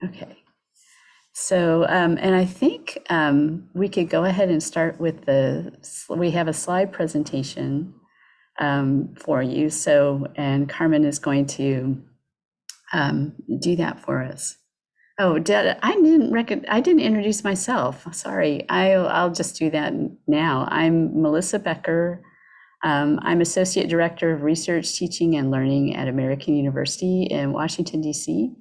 Okay. So, and I think we could go ahead and start with we have a slide presentation for you. So, and Carmen is going to do that for us. Oh, I didn't introduce myself. Sorry. I'll just do that now. I'm Melissa Becher. I'm Associate Director of Research, Teaching, and Learning at American University in Washington, D.C.,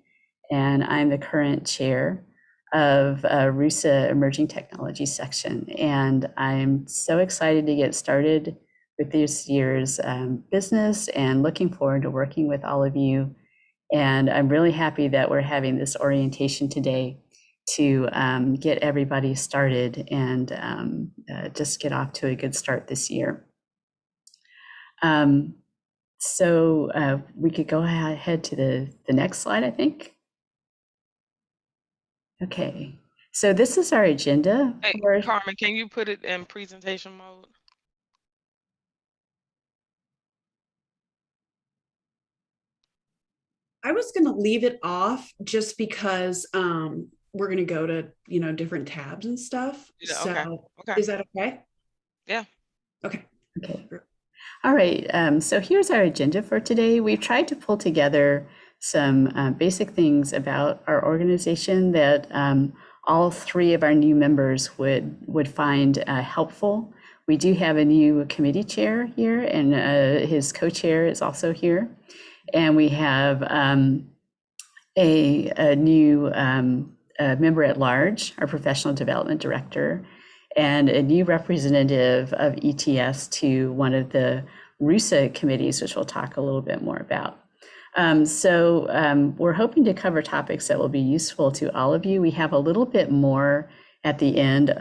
and I'm the current chair of RUSA Emerging Technology section. And I'm so excited to get started with this year's business and looking forward to working with all of you. And I'm really happy that we're having this orientation today to get everybody started and just get off to a good start this year. So we could go ahead to the next slide, I think. Okay, so this is our agenda. Hey, Carmen, can you put it in presentation mode? I was going to leave it off just because we're going to go to, different tabs and stuff. Yeah, So okay. is that okay? Yeah. Okay. Okay. All right. So here's our agenda for today. We've tried to pull together some basic things about our organization that all three of our new members would find helpful. We do have a new committee chair here, and his co-chair is also here. And we have a new member at large, our professional development director, and a new representative of ETS to one of the RUSA committees, which we'll talk a little bit more about. So we're hoping to cover topics that will be useful to all of you. We have a little bit more at the end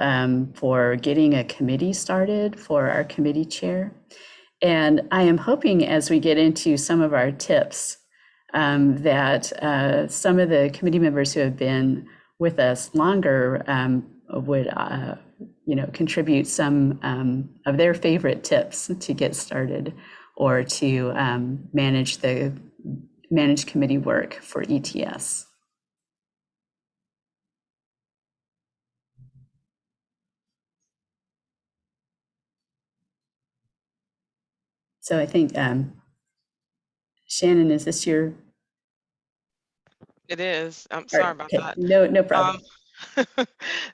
for getting a committee started for our committee chair. And I am hoping as we get into some of our tips that some of the committee members who have been with us longer would contribute some of their favorite tips to get started or to manage committee work for ETS. So I think, Shannon, is this your? It is. I'm sorry about that. No problem.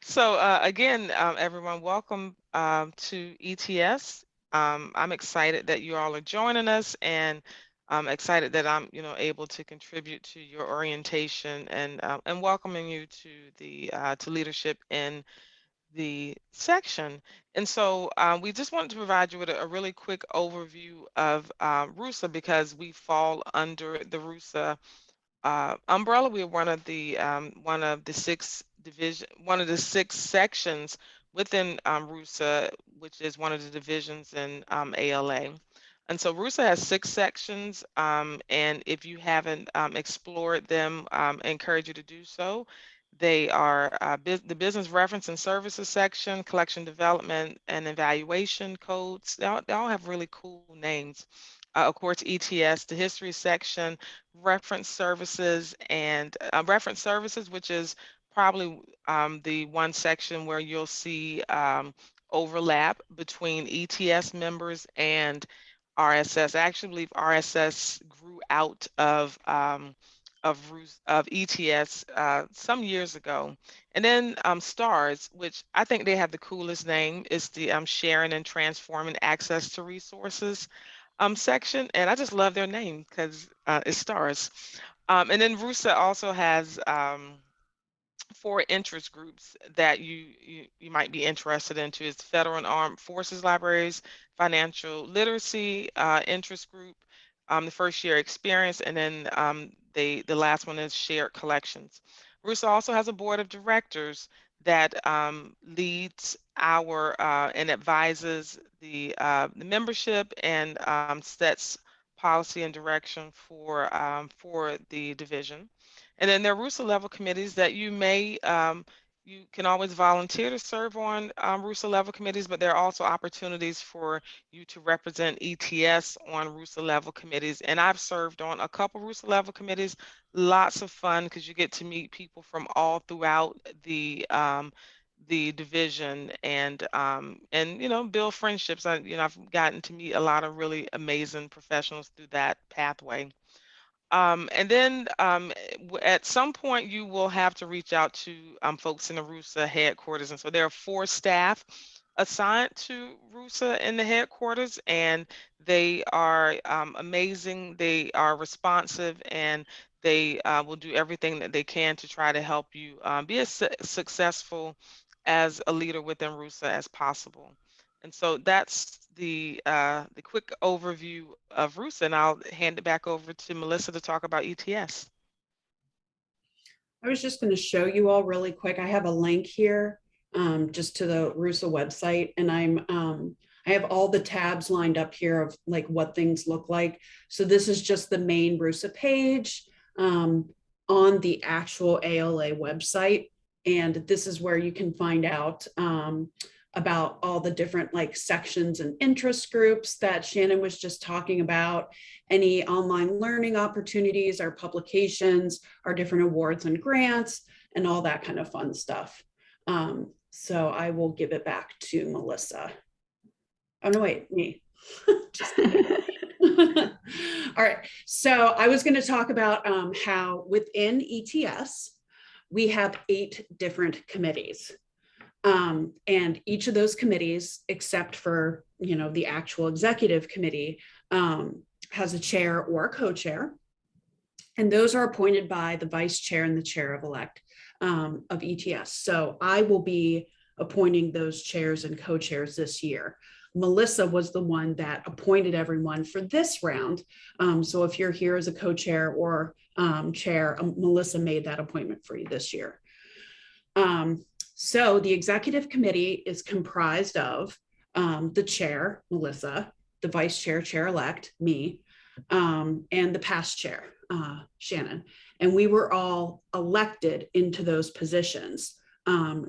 So again, everyone, welcome to ETS. I'm excited that you all are joining us, and I'm excited that I'm, able to contribute to your orientation and welcoming you to the to leadership in the section. And so we just wanted to provide you with a really quick overview of RUSA because we fall under the RUSA umbrella. We are one of the six sections within RUSA, which is one of the divisions in ALA. And so RUSA has six sections, and if you haven't explored them, I encourage you to do so. They are the business reference and services section, collection development and evaluation codes. They all have really cool names. Of course, ETS, the history section, reference services, and reference services, which is probably the one section where you'll see overlap between ETS members and RSS. I actually believe RSS grew out of ETS some years ago. And then STARS, which I think they have the coolest name, is the sharing and transforming access to resources section. And I just love their name because it's STARS. And then RUSA also has four interest groups that you might be interested into. Is Federal and Armed Forces Libraries, Financial Literacy interest group, the first year experience, and then the last one is shared collections. RUSA also has a board of directors that leads our and advises the membership and sets policy and direction for the division. And then there are RUSA level committees that you may You can always volunteer to serve on RUSA level committees, but there are also opportunities for you to represent ETS on RUSA level committees. And I've served on a couple RUSA level committees. Lots of fun because you get to meet people from all throughout the division, and build friendships. I've gotten to meet a lot of really amazing professionals through that pathway. And then at some point you will have to reach out to folks in the RUSA headquarters. And so there are 4 staff assigned to RUSA in the headquarters, and they are amazing. They are responsive, and they will do everything that they can to try to help you be as successful as a leader within RUSA as possible. And so that's the quick overview of RUSA, and I'll hand it back over to Melissa to talk about ETS. I was just going to show you all really quick. I have a link here just to the RUSA website, and I have all the tabs lined up here of like what things look like. So this is just the main RUSA page on the actual ALA website. And this is where you can find out about all the different like sections and interest groups that Shannon was just talking about, any online learning opportunities, our publications, our different awards and grants, and all that kind of fun stuff. So I will give it back to Melissa. Oh, no, wait, me. All right, so I was going to talk about how within ETS, we have 8 different committees. And each of those committees, except for, the actual executive committee, has a chair or a co-chair. And those are appointed by the vice chair and the chair of elect of ETS. So I will be appointing those chairs and co-chairs this year. Melissa was the one that appointed everyone for this round. So if you're here as a co-chair or chair, Melissa made that appointment for you this year. So the executive committee is comprised of the chair, Melissa, the vice chair, chair-elect, me, and the past chair, Shannon. And we were all elected into those positions.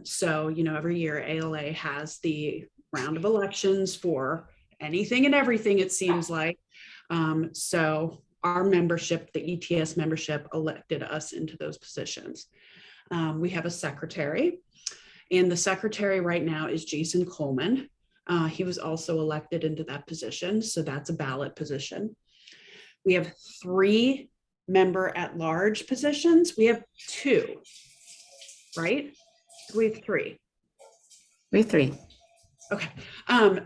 So, every year ALA has the round of elections for anything and everything, it seems like. So our membership, the ETS membership, elected us into those positions. We have a secretary. And the secretary right now is Jason Coleman. He was also elected into that position, so that's a ballot position. We have 3 member at large positions. We have 2, right? We have 3. We have 3. Okay,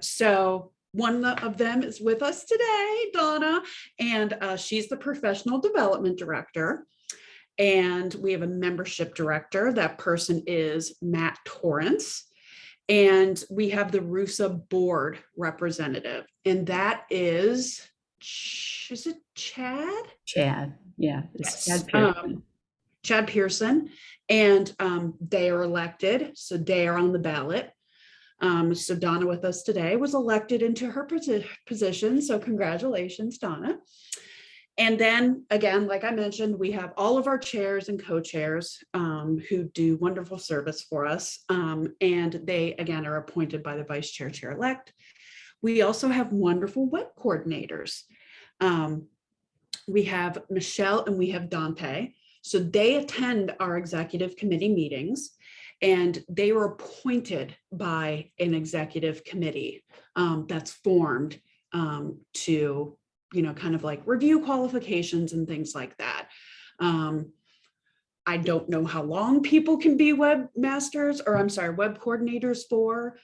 so one of them is with us today, Donna, and she's the professional development director. And we have a membership director. That person is Matt Torrance. And we have the RUSA board representative. And that is it Chad? Chad, yeah. It's Yes. Chad Pearson. Chad Pearson. And they are elected. So they are on the ballot. So Donna with us today was elected into her position. So congratulations, Donna. And then again, like I mentioned, we have all of our chairs and co-chairs who do wonderful service for us. And they, again, are appointed by the vice chair, chair-elect. We also have wonderful web coordinators. We have Michelle and we have Dante. So they attend our executive committee meetings, and they were appointed by an executive committee that's formed to kind of like review qualifications and things like that. I don't know how long people can be webmasters, or I'm sorry, web coordinators for,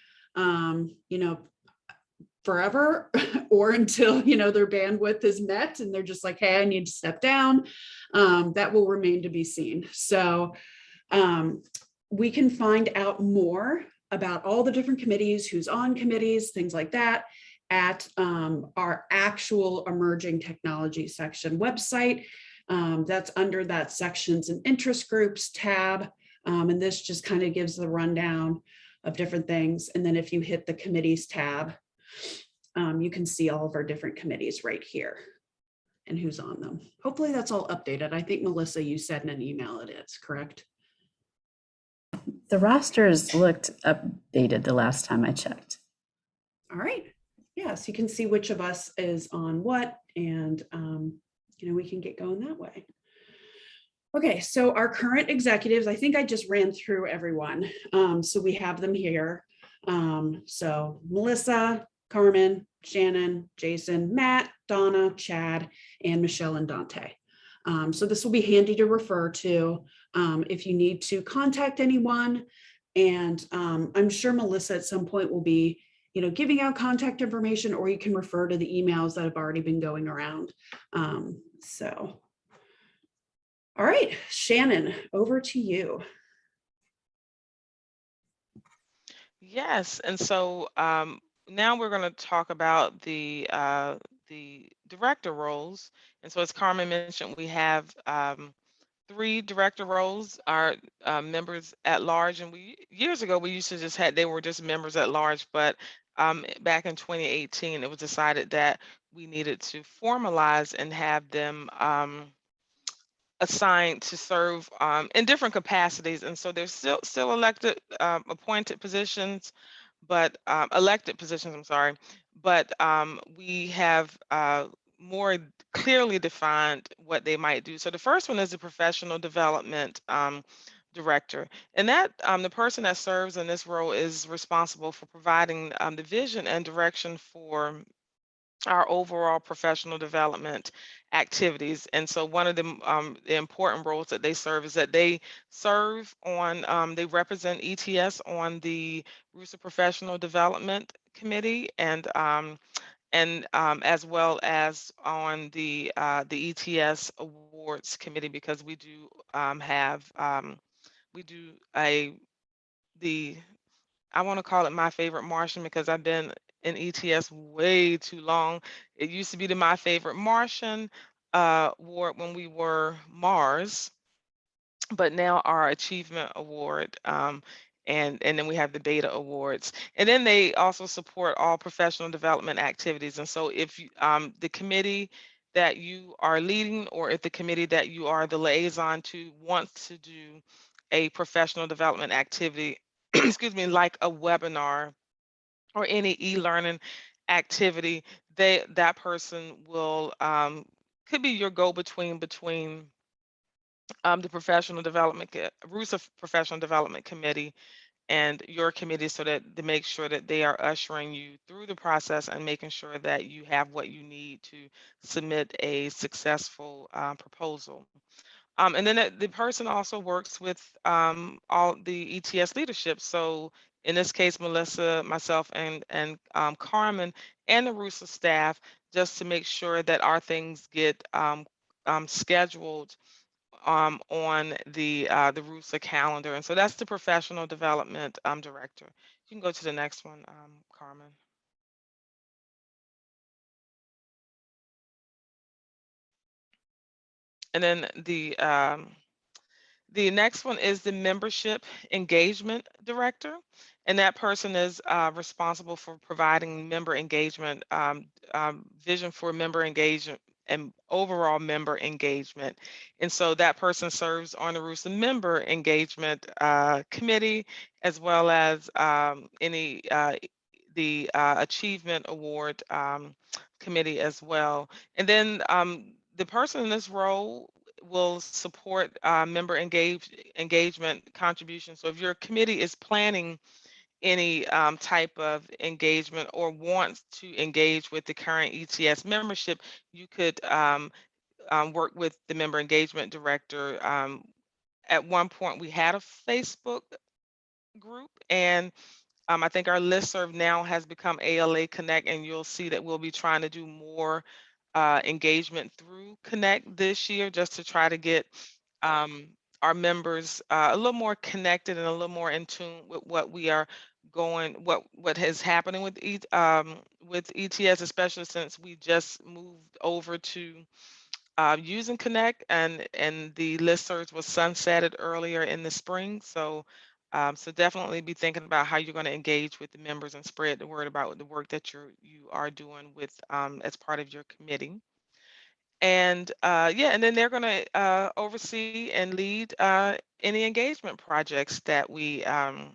forever or until, their bandwidth is met and they're just like, hey, I need to step down. That will remain to be seen. So we can find out more about all the different committees, who's on committees, things like that, at our actual emerging technology section website. That's under that sections and interest groups tab. And this just kind of gives the rundown of different things. And then if you hit the committees tab, you can see all of our different committees right here and who's on them. Hopefully that's all updated. I think, Melissa, you said in an email it is, correct? The rosters looked updated the last time I checked. All right. Yeah, so you can see which of us is on what, and we can get going that way. Okay, so our current executives, I think I just ran through everyone. So we have them here. So Melissa, Carmen, Shannon, Jason, Matt, Donna, Chad, and Michelle and Dante. So this will be handy to refer to if you need to contact anyone. And I'm sure Melissa at some point will be, giving out contact information, or you can refer to the emails that have already been going around. All right, Shannon, over to you. Yes, and so now we're going to talk about the director roles. And so as Carmen mentioned, we have 3 director roles. Our members at large, and years ago we used to just they were just members at large, but back in 2018 it was decided that we needed to formalize and have them assigned to serve in different capacities, and so they're still elected appointed positions, but elected positions, I'm sorry, but we have more clearly defined what they might do. So the first one is the professional development director, and that the person that serves in this role is responsible for providing the vision and direction for our overall professional development activities. And so one of the important roles that they serve is that they serve on, they represent ETS on the RUSA Professional Development Committee, and as well as on the ETS Awards Committee, because we do have we do the I want to call it my favorite Martian, because I've been in ETS way too long. It used to be the My Favorite Martian award when we were Mars, but now our Achievement Award, and then we have the Beta Awards. And then they also support all professional development activities. And so if you, the committee that you are leading, or if the committee that you are the liaison to wants to do a professional development activity, excuse me, like a webinar or any e-learning activity, that person will could be your go-between between the professional development RUSA Professional Development Committee and your committee, so that to make sure that they are ushering you through the process and making sure that you have what you need to submit a successful proposal. And then the person also works with all the ETS leadership. So in this case, Melissa, myself, and Carmen, and the RUSA staff, just to make sure that our things get scheduled on the RUSA calendar. And so that's the professional development director. You can go to the next one, Carmen. And then the next one is the membership engagement director, and that person is responsible for providing member engagement, vision for member engagement and overall member engagement. And so that person serves on the RUSA member engagement committee, as well as any the achievement award committee as well. And then the person in this role will support member engagement contributions. So if your committee is planning any type of engagement or wants to engage with the current ETS membership, you could work with the member engagement director. At one point, we had a Facebook group, and I think our listserv now has become ALA Connect, and you'll see that we'll be trying to do more engagement through Connect this year, just to try to get our members a little more connected and a little more in tune with what we are what is happening with with ETS, especially since we just moved over to using Connect, and the listserv was sunsetted earlier in the spring. So so definitely be thinking about how you're going to engage with the members and spread the word about the work that you are doing with as part of your committee. And yeah, and then they're going to oversee and lead any engagement projects that we have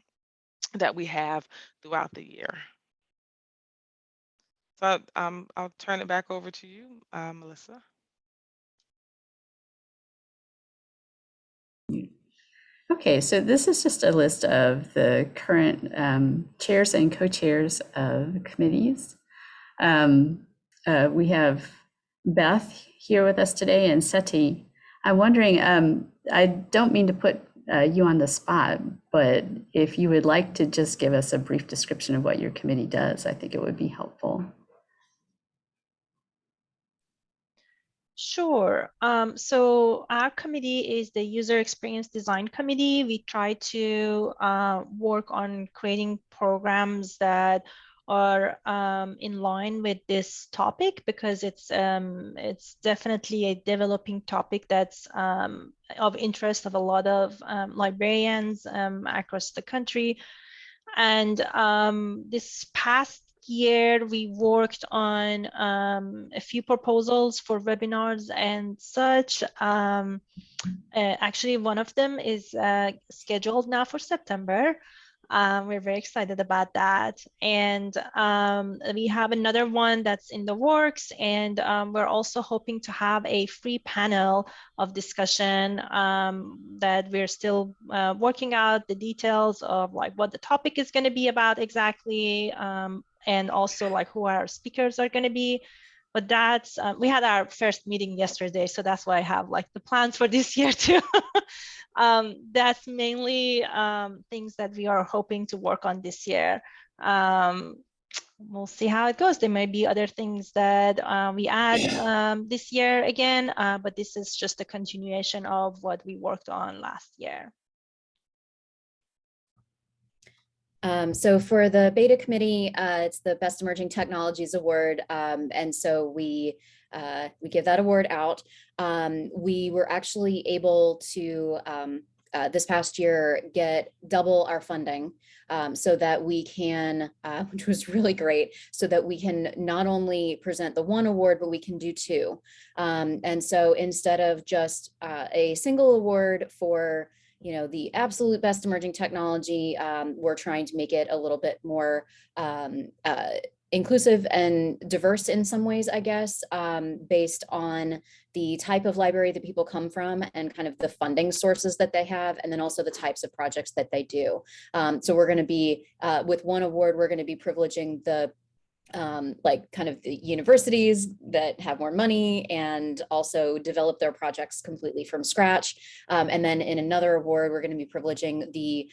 throughout the year. So I'll turn it back over to you, Melissa. Okay, so this is just a list of the current chairs and co-chairs of committees. We have Beth here with us today and Seti. I'm wondering, I don't mean to put you on the spot, but if you would like to just give us a brief description of what your committee does, I think it would be helpful. Sure. So our committee is the User Experience Design Committee. We try to work on creating programs that are in line with this topic, because it's definitely a developing topic that's of interest of a lot of librarians across the country. And this past year, we worked on a few proposals for webinars and such. Actually, one of them is scheduled now for September. We're very excited about that. And we have another one that's in the works. And we're also hoping to have a free panel of discussion that we're still working out the details of, like, what the topic is going to be about exactly. And also, like, who our speakers are going to be. But that's, we had our first meeting yesterday, so that's why I have, like, the plans for this year too. That's mainly things that we are hoping to work on this year. We'll see how it goes. There may be other things that we add this year again, but this is just a continuation of what we worked on last year. So for the beta committee, it's the Best Emerging Technologies Award. And so we give that award out. We were actually able to, this past year, get double our funding so that we can, which was really great, so that we can not only present the one award, but we can do two. And so instead of just a single award for the absolute best emerging technology, we're trying to make it a little bit more inclusive and diverse in some ways, I guess, based on the type of library that people come from and kind of the funding sources that they have, and then also the types of projects that they do. So we're going to be, with one award, we're going to be privileging the like kind of the universities that have more money and also develop their projects completely from scratch. And then in another award, we're going to be privileging the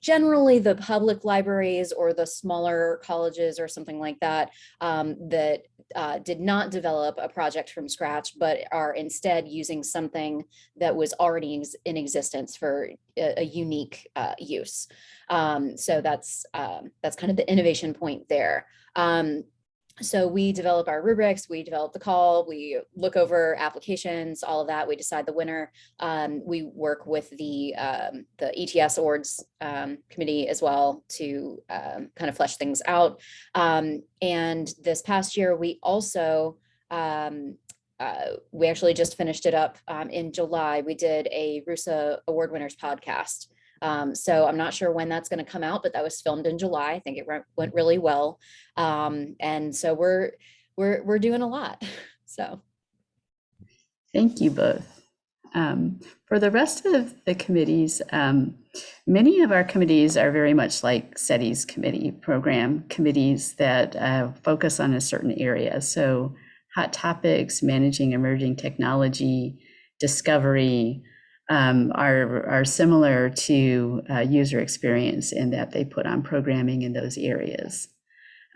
generally the public libraries or the smaller colleges or something like that, that did not develop a project from scratch, but are instead using something that was already in existence for a unique use. So that's kind of the innovation point there. So we develop our rubrics, we develop the call, we look over applications, all of that. We decide the winner. We work with the ETS Awards committee as well to kind of flesh things out. And this past year, we also we actually just finished it up in July. We did a RUSA Award Winners podcast. So I'm not sure when that's going to come out, but that was filmed in July. I think it went really well. And so we're doing a lot. So. Thank you both. For the rest of the committees, many of our committees are very much like SETI's committee program committees that focus on a certain area. So hot topics, managing emerging technology, discovery, are similar to user experience in that they put on programming in those areas.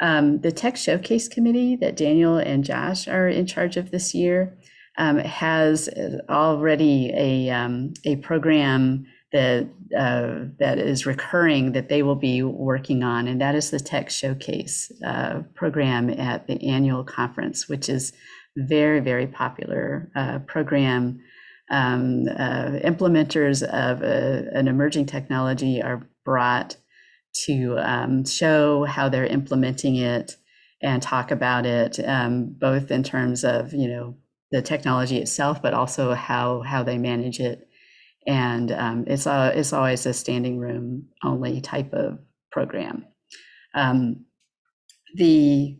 The Tech Showcase Committee that Daniel and Josh are in charge of this year has already a program that is recurring that they will be working on, and that is the Tech Showcase program at the annual conference, which is very, very popular program. Implementers of an emerging technology are brought to show how they're implementing it and talk about it, both in terms of, the technology itself, but also how they manage it. And it's always a standing room only type of program. The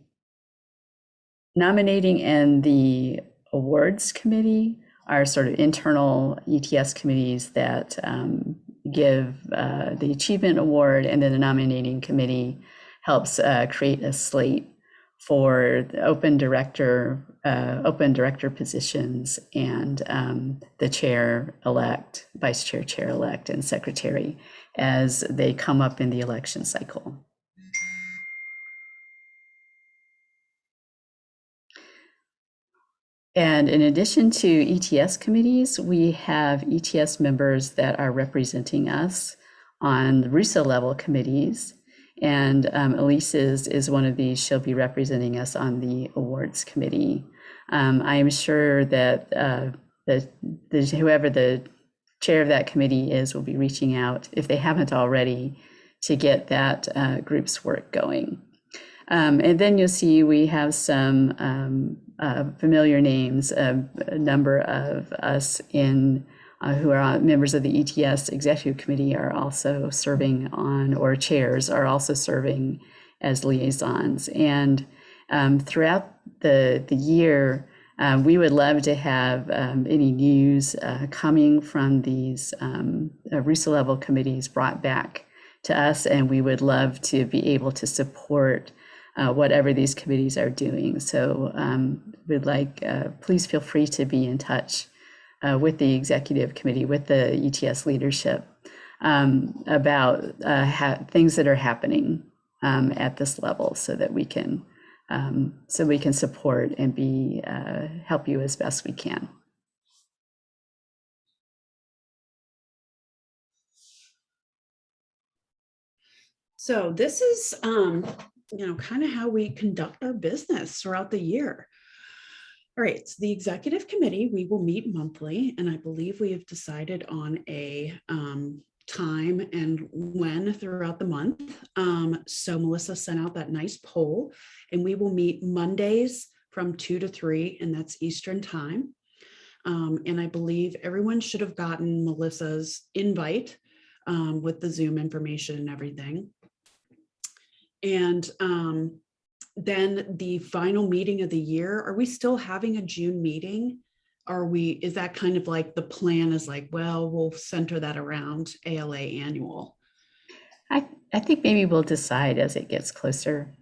nominating and the awards committee are sort of internal ETS committees that give the achievement award, and then the nominating committee helps create a slate for the open director positions, and the chair-elect, vice chair-elect, and secretary as they come up in the election cycle. And in addition to ETS committees, we have ETS members that are representing us on the RUSA level committees. And Elise is one of these. She'll be representing us on the awards committee. I am sure that whoever the chair of that committee is will be reaching out, if they haven't already, to get that group's work going. And then you'll see we have some familiar names. A number of us who are members of the ETS executive committee are also serving on, or chairs are also serving as liaisons. And throughout the year, we would love to have any news coming from these RUSA level committees brought back to us, and we would love to be able to support whatever these committees are doing. So we'd like, please feel free to be in touch with the executive committee, with the ETS leadership, about things that are happening at this level, so that we can support and help you as best we can. So this is, kind of how we conduct our business throughout the year. All right, so the executive committee, we will meet monthly, and I believe we have decided on a time and when throughout the month. So Melissa sent out that nice poll, and we will meet Mondays from 2 to 3, and that's Eastern time. And I believe everyone should have gotten Melissa's invite with the Zoom information and everything. And then the final meeting of the year, are we still having a June meeting? Is that kind of like the plan is like, well, we'll center that around ALA annual? I think maybe we'll decide as it gets closer.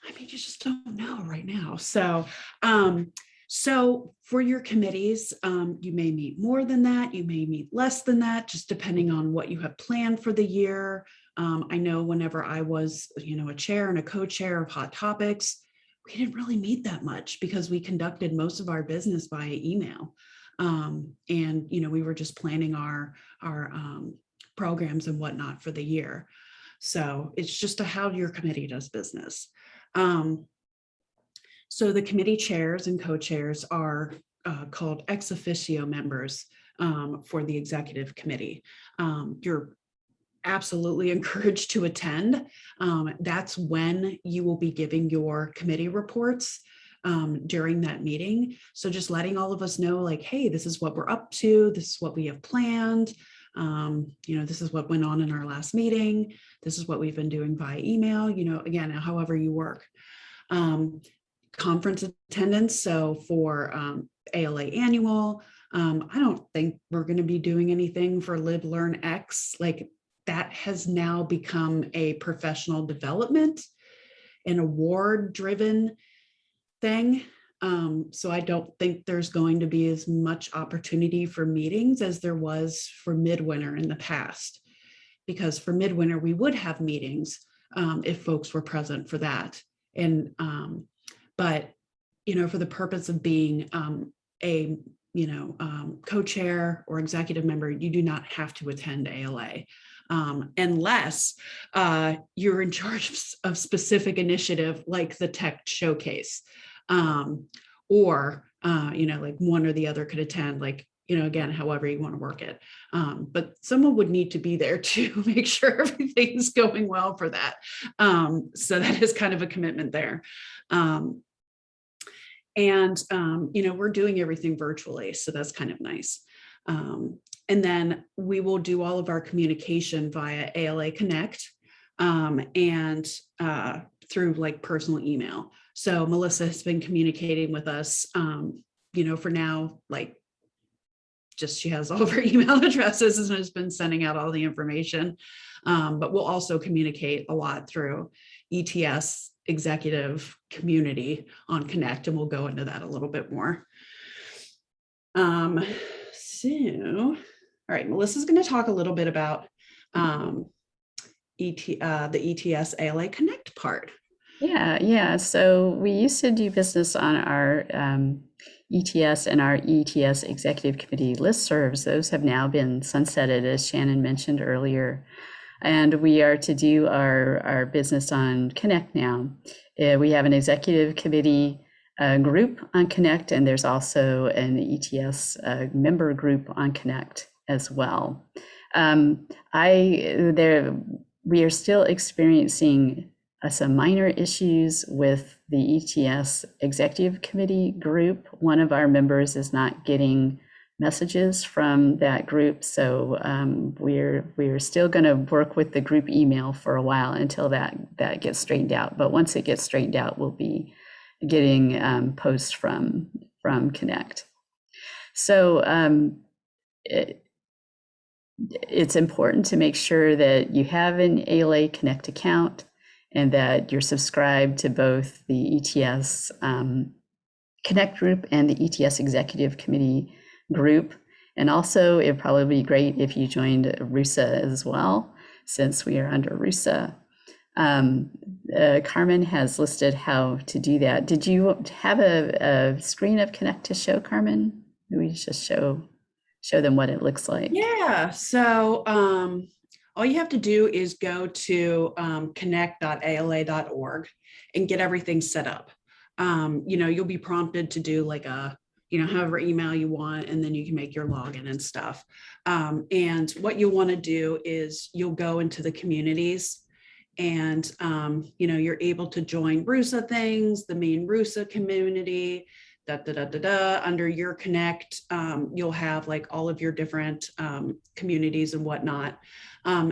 I mean, you just don't know right now. So, so for your committees, you may meet more than that, you may meet less than that, just depending on what you have planned for the year. I know whenever I was, a chair and a co-chair of Hot Topics, we didn't really meet that much because we conducted most of our business via email. And, we were just planning our programs and whatnot for the year. So it's just how your committee does business. So the committee chairs and co-chairs are called ex officio members for the executive committee. You're absolutely encouraged to attend. That's when you will be giving your committee reports during that meeting. So just letting all of us know, like, hey, this is what we're up to. This is what we have planned. This is what went on in our last meeting. This is what we've been doing via email, again, however you work. Conference attendance. So for ALA annual, I don't think we're going to be doing anything for LibLearnX. Like, that has now become a professional development and award driven thing. So I don't think there's going to be as much opportunity for meetings as there was for Midwinter in the past, because for Midwinter, we would have meetings if folks were present for that. And, but, for the purpose of being a, co-chair or executive member, you do not have to attend ALA. Unless you're in charge of specific initiative like the tech showcase, or like one or the other could attend. Like again, however you want to work it. But someone would need to be there to make sure everything's going well for that. So that is kind of a commitment there. We're doing everything virtually, so that's kind of nice. And then we will do all of our communication via ALA Connect and through like personal email. So Melissa has been communicating with us, for now, like just she has all of her email addresses and has been sending out all the information. But we'll also communicate a lot through ETS executive community on Connect, and we'll go into that a little bit more. All right, Melissa's going to talk a little bit about the ETS ALA Connect part. Yeah. So we used to do business on our ETS and our ETS Executive Committee listservs. Those have now been sunsetted, as Shannon mentioned earlier. And we are to do our business on Connect now. We have an executive committee group on Connect, and there's also an ETS member group on Connect as well. We are still experiencing some minor issues with the ETS executive committee group. One of our members is not getting messages from that group, so we're still going to work with the group email for a while until that gets straightened out. But once it gets straightened out, we'll be getting posts from Connect. So it's important to make sure that you have an ALA Connect account and that you're subscribed to both the ETS Connect group and the ETS Executive Committee group. And also, it'd probably be great if you joined RUSA as well, since we are under RUSA. Carmen has listed how to do that. Did you have a screen of Connect to show, Carmen? We just show them what it looks like. Yeah, so all you have to do is go to connect.ala.org and get everything set up. You'll be prompted to do like however email you want, and then you can make your login and stuff. And what you'll want to do is you'll go into the communities and, you're able to join RUSA things, the main RUSA community, under your Connect, you'll have like all of your different communities and whatnot.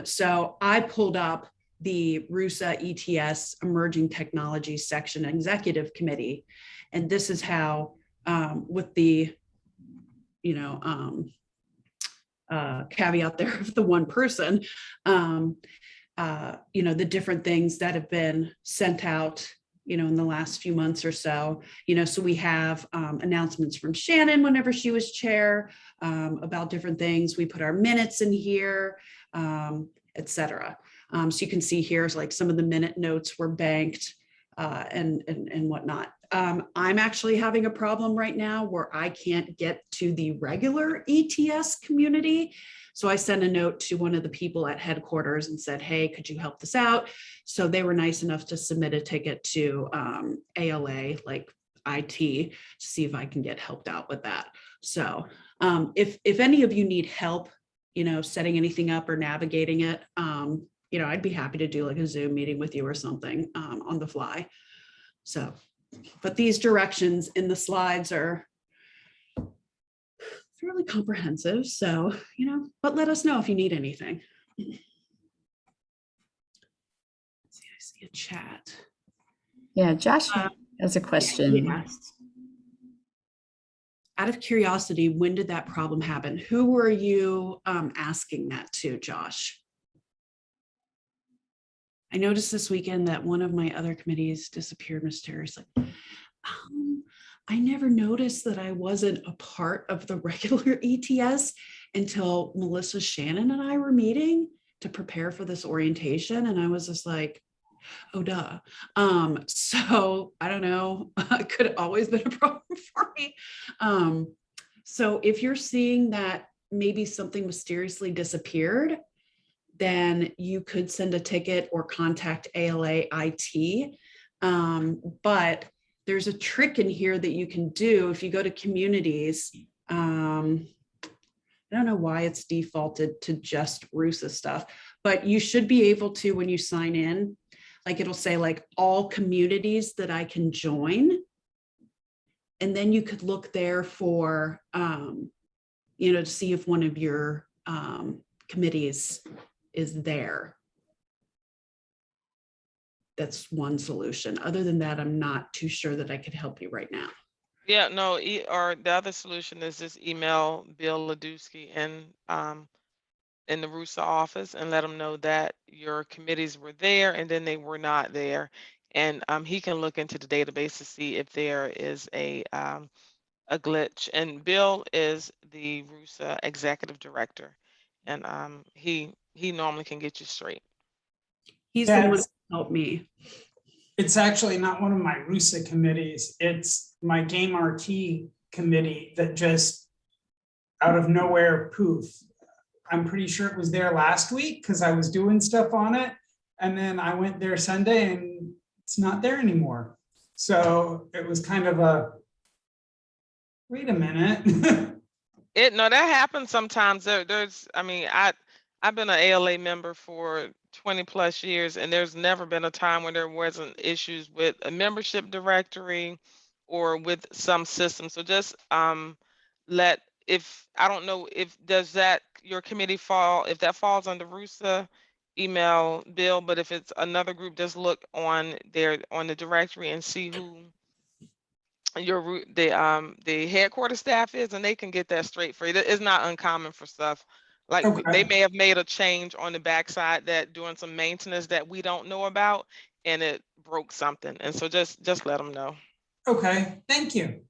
So I pulled up the RUSA ETS Emerging Technologies section executive committee, and this is how with the caveat there of the one person, the different things that have been sent out in the last few months or so, so we have announcements from Shannon whenever she was chair about different things. We put our minutes in here, etc. So you can see here's like some of the minute notes were banked and whatnot. I'm actually having a problem right now where I can't get to the regular ETS community. So I sent a note to one of the people at headquarters and said, hey, could you help this out? So they were nice enough to submit a ticket to ALA, like IT, to see if I can get helped out with that. So if any of you need help, setting anything up or navigating it, I'd be happy to do like a Zoom meeting with you or something on the fly. So, but these directions in the slides are fairly comprehensive. So, but let us know if you need anything. Let's see, I see a chat. Yeah, Josh has a question. Yes. Out of curiosity, when did that problem happen? Who were you asking that to, Josh? I noticed this weekend that one of my other committees disappeared mysteriously. I never noticed that I wasn't a part of the regular ETS until Melissa, Shannon, and I were meeting to prepare for this orientation. And I was just like, oh, duh. So I don't know, it could have always been a problem for me. So if you're seeing that maybe something mysteriously disappeared, then you could send a ticket or contact ALA IT. But there's a trick in here that you can do if you go to communities. I don't know why it's defaulted to just RUSA stuff, but you should be able to, when you sign in, like it'll say like all communities that I can join. And then you could look there for, to see if one of your committees is there. That's one solution. Other than that, I'm not too sure that I could help you right now. Yeah, no, or the other solution is just email Bill Ladusky in the RUSA office and let them know that your committees were there and then they were not there. And he can look into the database to see if there is a glitch. And Bill is the RUSA executive director, and he normally can get you straight. He's the one who helped me. It's actually not one of my RUSA committees. It's my Game RT committee that just out of nowhere, poof. I'm pretty sure it was there last week because I was doing stuff on it. And then I went there Sunday and it's not there anymore. So it was kind of a, wait a minute. No, that happens sometimes. I've been an ALA member for 20 plus years, and there's never been a time when there wasn't issues with a membership directory or with some system. So just I don't know if your committee if that falls under RUSA, email Bill, but if it's another group, just look on the directory and see who the headquarters staff is, and they can get that straight for you. It's not uncommon for stuff like they may have made a change on the backside that doing some maintenance that we don't know about, and it broke something. And so just let them know. Okay, thank you.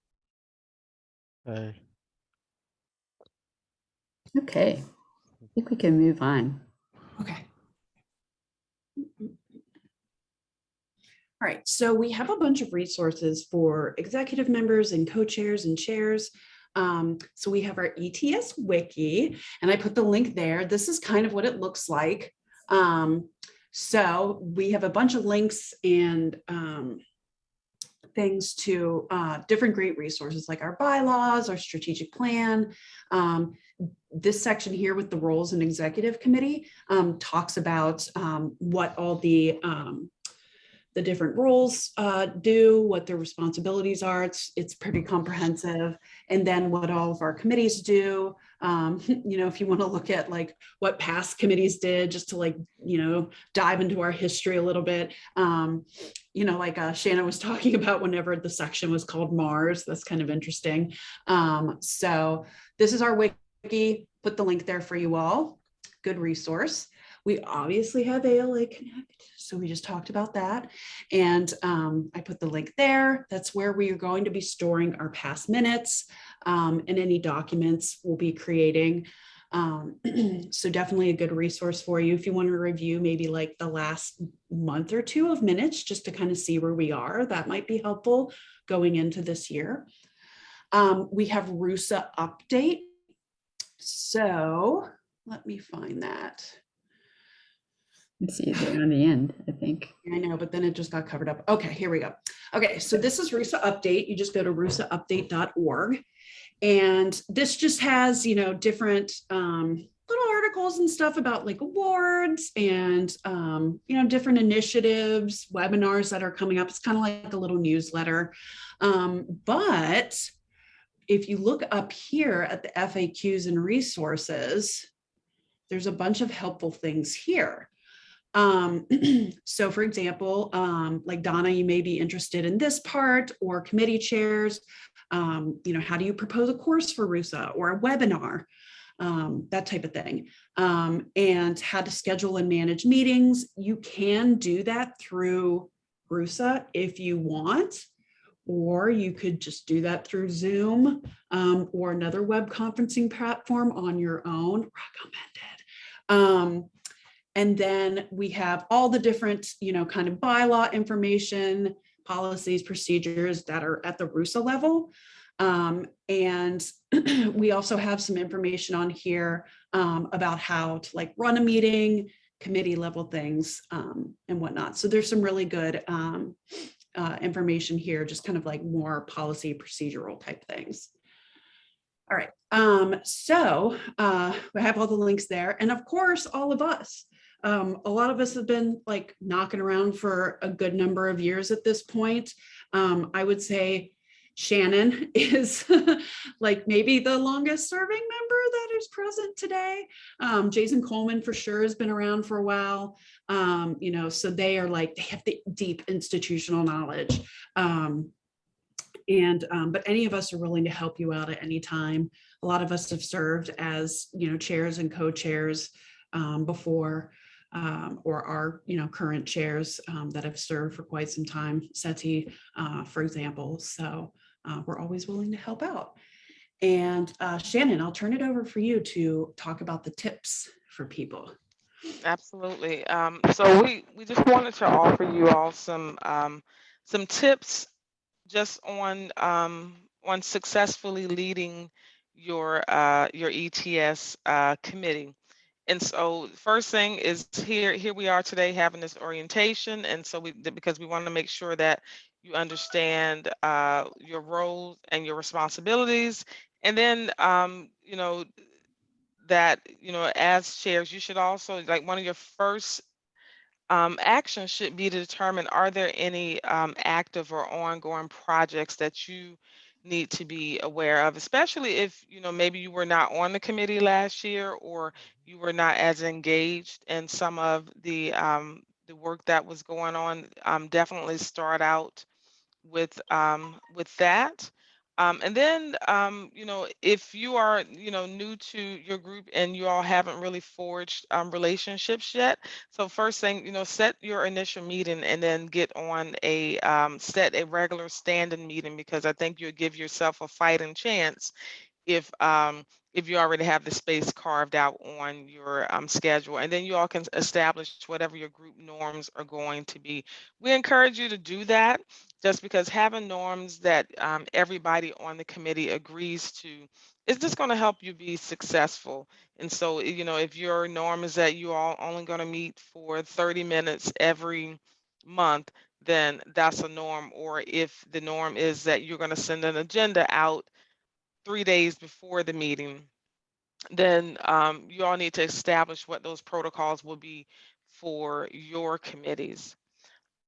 Okay, I think we can move on. Okay. All right, so we have a bunch of resources for executive members and co-chairs and chairs. So we have our ETS wiki, and I put the link there. This is kind of what it looks like. So we have a bunch of links and things to different great resources like our bylaws, our strategic plan. This section here with the roles in executive committee talks about what all the different roles do, what their responsibilities are. It's pretty comprehensive. And then what all of our committees do. If you want to look at like what past committees did, just to dive into our history a little bit. Shannon was talking about whenever the section was called Mars. That's kind of interesting. So this is our wiki. Put the link there for you all. Good resource. We obviously have ALA Connect, so we just talked about that. And I put the link there. That's where we are going to be storing our past minutes and any documents we'll be creating. So definitely a good resource for you if you want to review maybe like the last month or two of minutes, just to kind of see where we are. That might be helpful going into this year. We have RUSA Update. So let me find that. It's easier on the end, I think. I know, but then it just got covered up. Okay, here we go. Okay, so this is RUSA Update. You just go to rusaupdate.org. And this just has, different little articles and stuff about like awards and, different initiatives, webinars that are coming up. It's kind of like a little newsletter. But if you look up here at the FAQs and resources, there's a bunch of helpful things here. So for example, like Donna, you may be interested in this part, or committee chairs, how do you propose a course for RUSA or a webinar, that type of thing, and how to schedule and manage meetings. You can do that through RUSA if you want, or you could just do that through Zoom or another web conferencing platform on your own, recommended. And then we have all the different, kind of bylaw information, policies, procedures that are at the RUSA level. And we also have some information on here about how to like run a meeting, committee level things, and whatnot. So there's some really good information here, just kind of like more policy procedural type things. All right. So we have all the links there. And of course, all of us. A lot of us have been like knocking around for a good number of years at this point. I would say Shannon is like maybe the longest serving member that is present today. Jason Coleman for sure has been around for a while. You know, so they are like, they have the deep institutional knowledge. But any of us are willing to help you out at any time. A lot of us have served as, you know, chairs and co-chairs before, or are, you know, current chairs that have served for quite some time, SETI, for example. So we're always willing to help out. And Shannon, I'll turn it over for you to talk about the tips for people. Absolutely. So we just wanted to offer you all some tips just on successfully leading your ETS committee. And so first thing is here we are today having this orientation, and so because we want to make sure that you understand your roles and your responsibilities, and then you know that as chairs you should also, like, one of your first actions should be to determine, are there any active or ongoing projects that you need to be aware of, especially if maybe you were not on the committee last year, or you were not as engaged in some of the work that was going on. Definitely start out with that. And then, if you are, new to your group and you all haven't really forged relationships yet. So first thing, set your initial meeting and then get on set a regular standing meeting, because I think you'll give yourself a fighting chance if you already have the space carved out on your schedule, and then you all can establish whatever your group norms are going to be. We encourage you to do that, just because having norms that everybody on the committee agrees to is just going to help you be successful. And so, if your norm is that you all only going to meet for 30 minutes every month, then that's a norm. Or if the norm is that you're going to send an agenda out 3 days before the meeting, then you all need to establish what those protocols will be for your committees.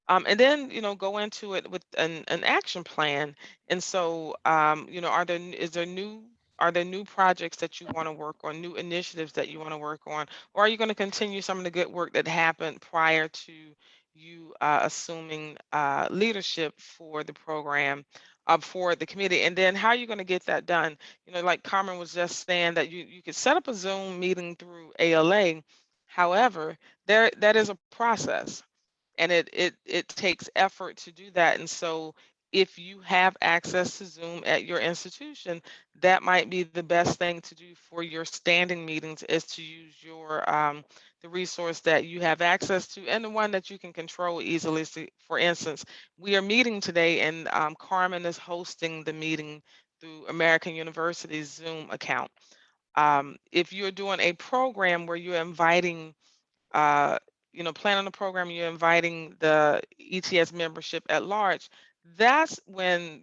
And then, go into it with an action plan. And so, are there new projects that you want to work on, new initiatives that you want to work on, or are you going to continue some of the good work that happened prior to you assuming leadership for the program, for the committee? And then how are you going to get that done? Like Carmen was just saying, that you could set up a Zoom meeting through ALA. However, that is a process, and it takes effort to do that. And so if you have access to Zoom at your institution, that might be the best thing to do for your standing meetings, is to use your the resource that you have access to, and the one that you can control easily. So, for instance, we are meeting today, and Carmen is hosting the meeting through American University's Zoom account. If you're doing a program where you're inviting plan on the program, you're inviting the ETS membership at large, that's when,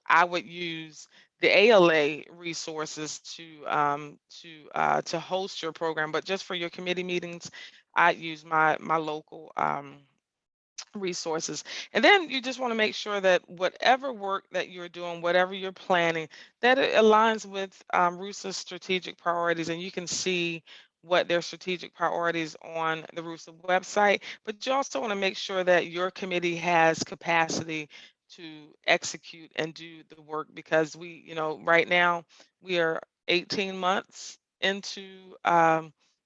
I would use the ALA resources to host your program. But just for your committee meetings, I use my local resources. And then you just want to make sure that whatever work that you're doing, whatever you're planning, that it aligns with RUSA's strategic priorities, and you can see what their strategic priorities on the RUSA website. But you also want to make sure that your committee has capacity to execute and do the work, because right now we are 18 months into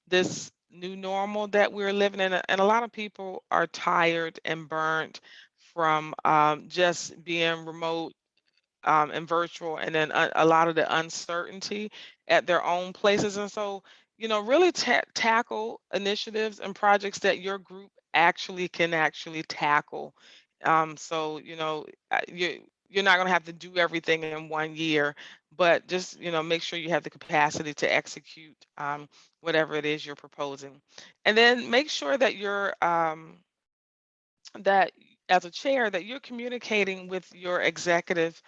this new normal that we're living in, and a lot of people are tired and burnt from just being remote and virtual, and then a lot of the uncertainty at their own places. And so, really tackle initiatives and projects that your group can actually tackle. So, you're not going to have to do everything in 1 year, but just, make sure you have the capacity to execute whatever it is you're proposing. And then make sure that that as a chair, that you're communicating with your executive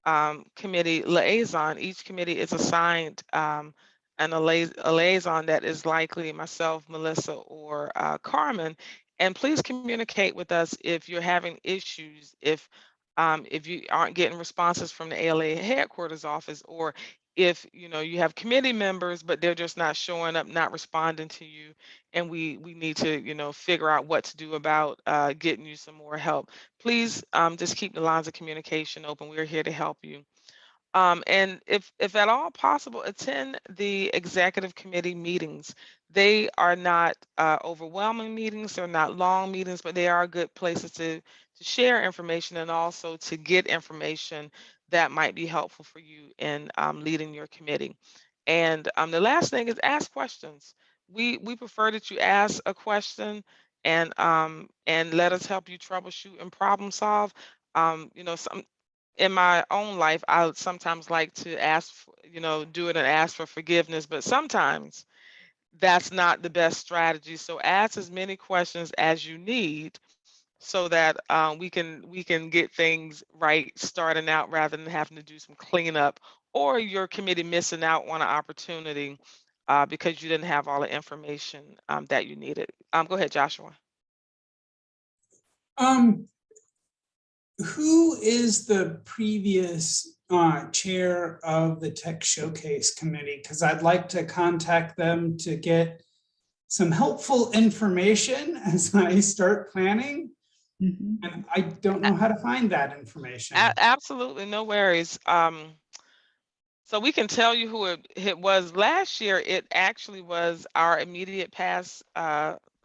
committee liaison. Each committee is assigned a liaison that is likely myself, Melissa, or Carmen. And please communicate with us if you're having issues, if you aren't getting responses from the ALA headquarters office, or if you have committee members but they're just not showing up, not responding to you, and we need to figure out what to do about getting you some more help. Please just keep the lines of communication open. We're here to help you. And if at all possible, attend the executive committee meetings. They are not overwhelming meetings, they're not long meetings, but they are good places to share information and also to get information that might be helpful for you in leading your committee. And the last thing is ask questions. We prefer that you ask a question and let us help you troubleshoot and problem solve. Some in my own life, I would sometimes like to ask, do it and ask for forgiveness, but sometimes that's not the best strategy. So ask as many questions as you need so that we can get things right starting out rather than having to do some cleanup or your committee missing out on an opportunity because you didn't have all the information that you needed. Go ahead, Joshua. Um, who is the previous chair of the Tech Showcase Committee? Because I'd like to contact them to get some helpful information as I start planning. And I don't know how to find that information. Absolutely, no worries. So we can tell you who it was last year. It actually was our immediate past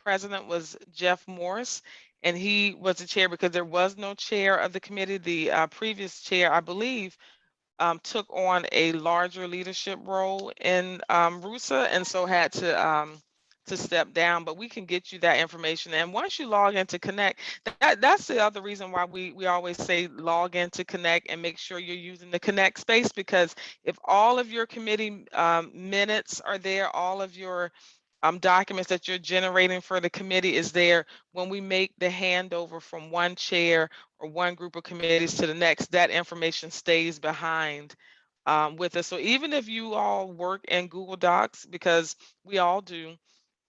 president was Jeff Morris, and he was the chair because there was no chair of the committee. The previous chair, I believe, took on a larger leadership role in RUSA, and so had to step down. But we can get you that information. And once you log in to Connect, that's the other reason why we always say log in to Connect and make sure you're using the Connect space, because if all of your committee minutes are there, all of your documents that you're generating for the committee is there, when we make the handover from one chair or one group of committees to the next, that information stays behind with us. So even if you all work in Google Docs, because we all do,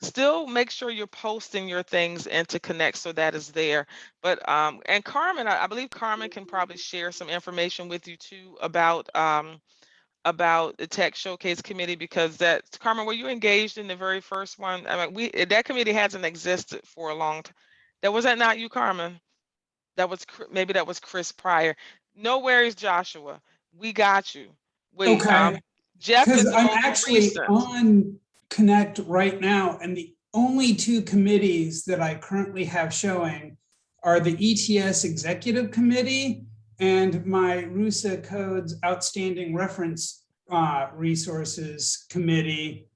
still make sure you're posting your things into Connect so that is there. But and Carmen, I believe Carmen can probably share some information with you too about the Tech Showcase Committee, because that, Carmen, were you engaged in the very first one? I mean, that committee hasn't existed for a long time. Was that not you, Carmen? That was maybe that was Chris prior. No worries, Joshua. We got you. Okay, Jeff because is the I'm most actually recent. on Connect right now, and the only two committees that I currently have showing are the ETS Executive Committee and my RUSA Codes Outstanding Reference Resources Committee.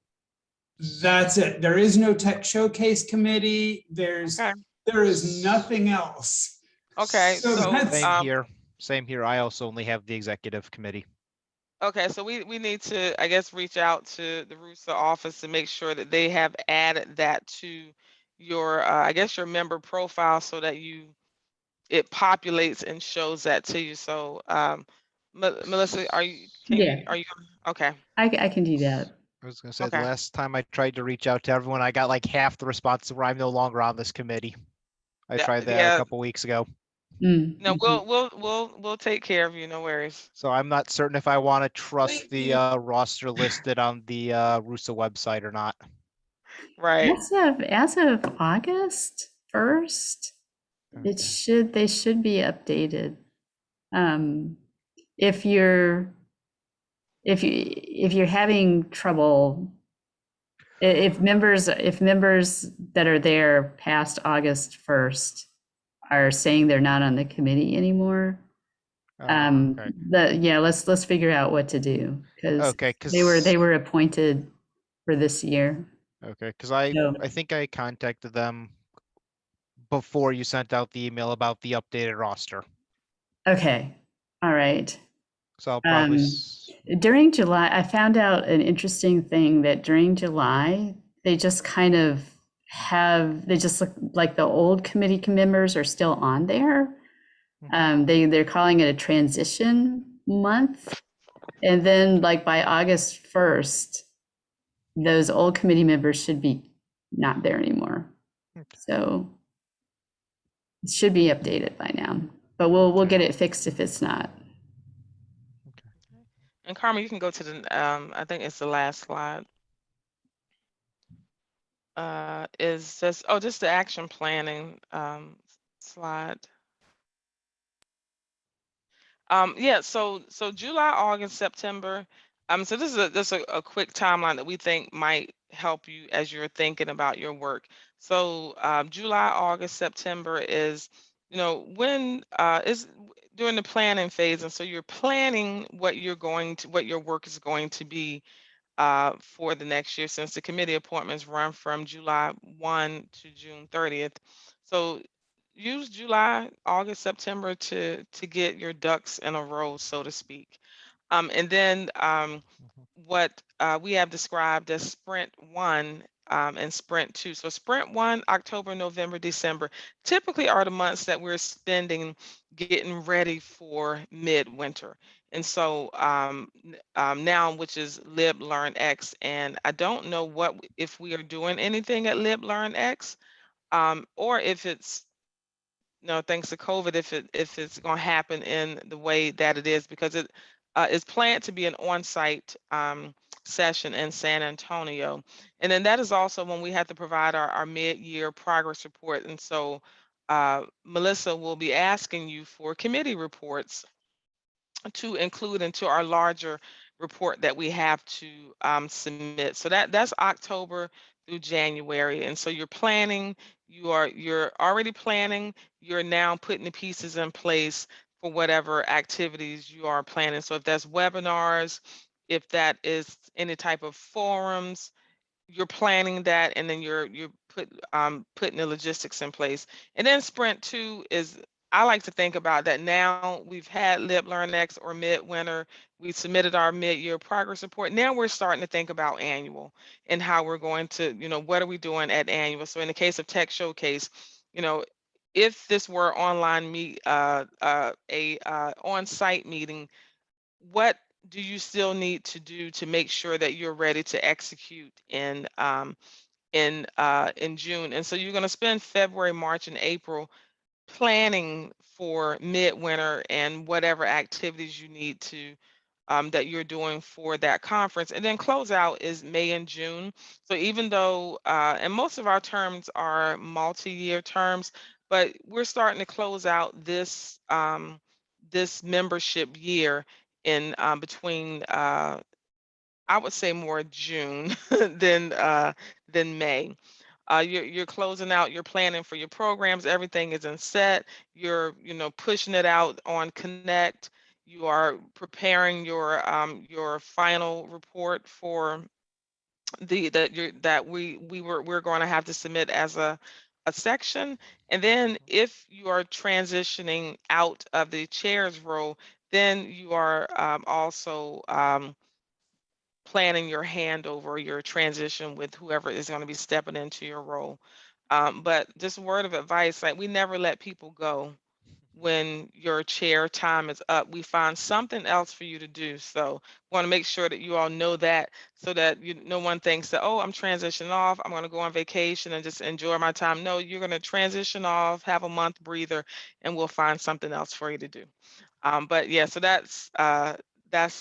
That's it. There is no Tech Showcase Committee. There is nothing else. Okay, so Same here. I also only have the executive committee. Okay, so we need to, I guess, reach out to the RUSA office to make sure that they have added that to your, I guess, your member profile, so that it populates and shows that to you. So, Melissa, are you okay? I can do that. I was going to say, the last time I tried to reach out to everyone, I got like half the response where I'm no longer on this committee. I tried that a couple weeks ago. No, we'll take care of you. No worries. So I'm not certain if I want to trust the roster listed on the RUSA website or not. Right. As of August 1st, they should be updated. If you're having trouble, if members that are there past August 1st are saying they're not on the committee anymore, let's figure out what to do, because they were appointed for this year. Okay, because I think I contacted them before you sent out the email about the updated roster. Okay, all right. So I'll probably during July, I found out an interesting thing, that during July, they just kind of they just look like the old committee members are still on there. They're calling it a transition month. And then like by August 1st, those old committee members should be not there anymore. Okay. So it should be updated by now, but we'll get it fixed if it's not. And Carmen, you can go to the, I think it's the last slide. Is just, oh, just the action planning slide. Yeah, so July, August, September. So this is just a quick timeline that we think might help you as you're thinking about your work. So July, August, September is, when is during the planning phase, and so you're planning what your work is going to be for the next year, since the committee appointments run from July 1 to June 30th. So use July, August, September to get your ducks in a row, so to speak. And then what we have described as sprint 1 and sprint 2. So sprint 1, October, November, December, typically are the months that we're spending getting ready for midwinter. And so now, which is Lib Learn X, and I don't know if we are doing anything at Lib Learn X, or if it's, thanks to COVID, if it's going to happen in the way that it is, because it is planned to be an on-site session in San Antonio. And then that is also when we have to provide our mid-year progress report. And so Melissa will be asking you for committee reports to include into our larger report that we have to submit. So that's October through January. And so you're planning, you're already planning, you're now putting the pieces in place for whatever activities you are planning. So if that's webinars, if that is any type of forums, you're planning that, and then you're putting the logistics in place. And then sprint 2 is, I like to think about that now we've had Lib Learn X or midwinter, we submitted our mid-year progress report. Now we're starting to think about annual and how we're going to, what are we doing at annual? So in the case of Tech Showcase, if this were online on-site meeting, what do you still need to do to make sure that you're ready to execute in June? And so you're going to spend February, March, and April planning for midwinter and whatever activities you need to that you're doing for that conference. And then closeout is May and June. So even though, and most of our terms are multi-year terms, but we're starting to close out this this membership year in between I would say more June than May. You're closing out, you're planning for your programs, everything is in set, you're pushing it out on Connect, you are preparing your final report for we're going to have to submit as a section. And then if you are transitioning out of the chair's role, then you are also planning your handover, your transition with whoever is going to be stepping into your role. But just a word of advice, like, we never let people go when your chair time is up. We find something else for you to do. So want to make sure that you all know that, so that no one thinks that, oh, I'm transitioning off, I'm going to go on vacation and just enjoy my time. No, you're going to transition off, have a month breather, and we'll find something else for you to do. But yeah, so that's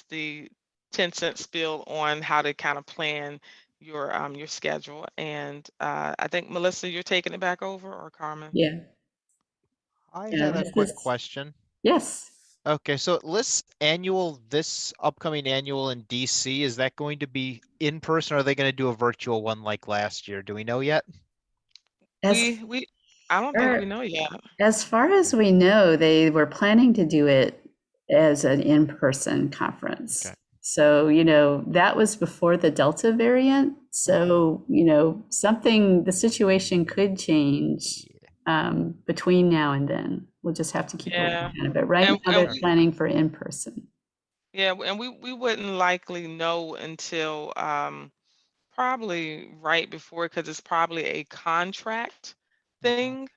the 10-cent spiel on how to kind of plan your schedule. And I think, Melissa, you're taking it back over, or Carmen? Yeah. I Yeah, had a this quick is- question. Yes. Okay, so it lists this upcoming annual in DC. Is that going to be in person, or are they going to do a virtual one like last year? Do we know yet? As I don't think we know yet. As far as we know, they were planning to do it as an in-person conference. Okay. So, that was before the Delta variant. So, the situation could change between now and then. We'll just have to keep a Yeah. look at it. But right now, they're planning for in-person. Yeah, and we wouldn't likely know until probably right before, because it's probably a contract thing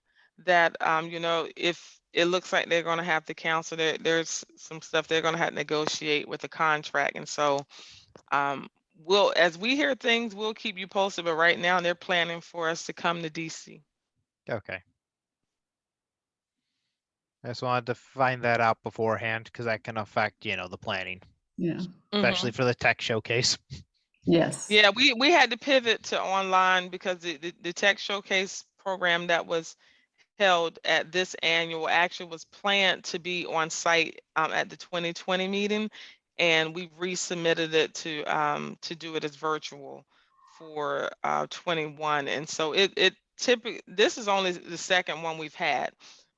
that, you know, if it looks like they're going to have to cancel, there's some stuff they're going to have to negotiate with the contract. And so we'll, as we hear things, we'll keep you posted. But right now they're planning for us to come to DC. Okay. I just wanted to find that out beforehand because that can affect, you know, the planning, Yeah. especially for the tech showcase. Yes. Yeah, we had to pivot to online because the tech showcase program that was held at this annual actually was planned to be on site at the 2020 meeting, and we resubmitted it to do it as virtual for 21. And so it typically, this is only the second one we've had,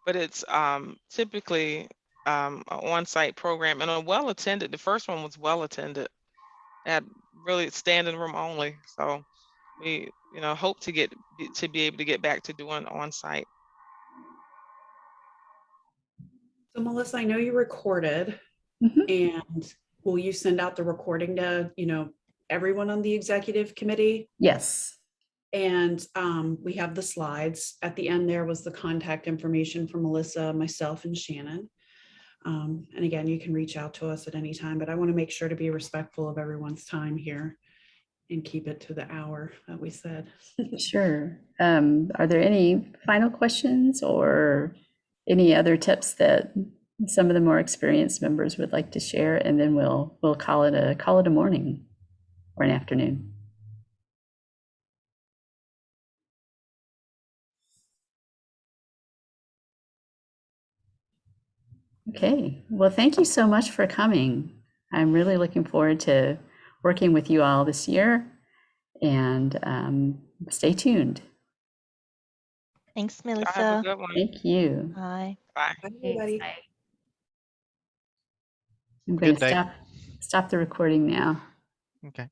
but it's typically an on-site program and a well attended. The first one was well attended, at really standing room only. So we, you know, hope to be able to get back to doing on-site. So Melissa, I know you recorded, Mhm. and will you send out the recording to, you know, everyone on the executive committee? Yes. And we have the slides. At the end, there was the contact information for Melissa, myself, and Shannon. And again, you can reach out to us at any time, but I want to make sure to be respectful of everyone's time here and keep it to the hour that we said. Sure. Are there any final questions or any other tips that some of the more experienced members would like to share? And then we'll call it a morning or an afternoon. Okay. Well, thank you so much for coming. I'm really looking forward to working with you all this year, and stay tuned. Thanks, Y'all have a Melissa. good one. Thank you. Bye. Bye. Bye, everybody. I'm going Good day. to stop the recording now. Okay.